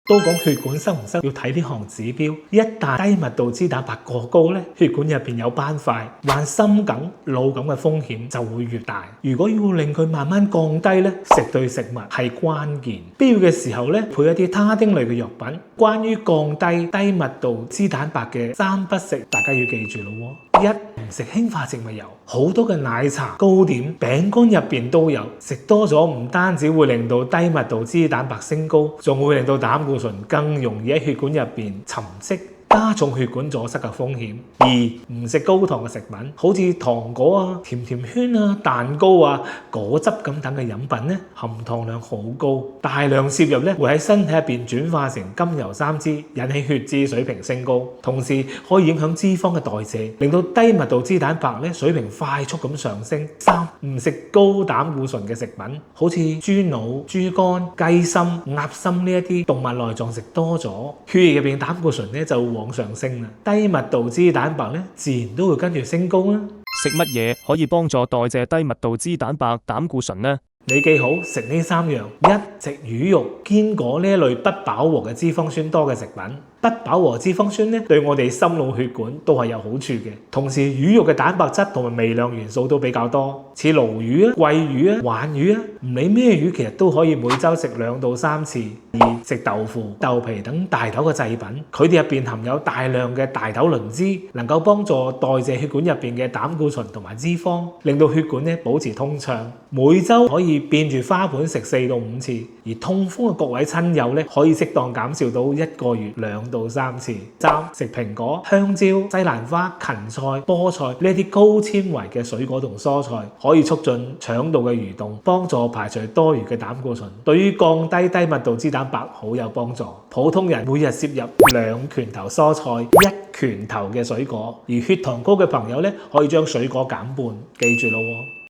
都講血管塞唔塞要睇呢項指標，一旦低密度脂蛋白過高咧，血管入邊有斑塊，患心梗、腦梗嘅風險就會越大。如果要令佢慢慢降低咧，食對食物係關鍵。必要嘅時候咧，配一啲他汀類嘅藥品。關於降低低密度脂蛋白嘅3不食，大家要記住咯喎。1. 唔食氫化植物油，好多嘅奶茶、糕點、餅乾入邊都有，食多咗唔單止會令到低密度脂蛋白升高，仲會令到膽固醇更容易喺血管入邊沉積，加重血管阻塞嘅風險。2. 唔食高糖嘅食品，好似糖果啊、甜甜圈啊、蛋糕啊、果汁咁等嘅飲品咧，含糖量好高，大量攝入咧會喺身體入邊轉化成甘油三酯，引起血脂水平升高，同時可以影響脂肪嘅代謝，令到低密度脂蛋白咧水平快速咁上升。3. 唔食高膽固醇嘅食品，好似豬腦、豬肝、雞心、鴨心呢一啲動物內臟食多咗，血液入邊膽固醇咧就往上升啦，低密度脂蛋白咧自然都會跟住升高啦。食乜嘢可以幫助代謝低密度脂蛋白膽固醇呢？你記好食呢3樣： 1. 食魚肉、堅果呢一類不飽和嘅脂肪酸多嘅食品。不飽和脂肪酸咧對我哋心腦血管都係有好處嘅。同時魚肉嘅蛋白質同埋微量元素都比較多，似鱸魚啊、鮭魚啊、鯇魚啊，唔理咩魚其實都可以每週食2到3次。2. 食豆腐、豆皮等大豆嘅製品，佢哋入邊含有大量嘅大豆磷脂，能夠幫助代謝血管入邊嘅膽固醇同埋脂肪，令到血管咧保持通暢。每週可以變住花盤食4到5次，而痛風嘅各位親友咧可以適當減少到1個月2到3次。3. 食蘋果、香蕉、西蘭花、芹菜、菠菜呢啲高纖維嘅水果同蔬菜，可以促進腸道嘅蠕動，幫助排除多餘嘅膽固醇，對於降低低密度脂蛋白好有幫助。普通人每日攝入2拳頭蔬菜、1拳頭嘅水果，而血糖高嘅朋友咧可以將水果減半。記住咯喎。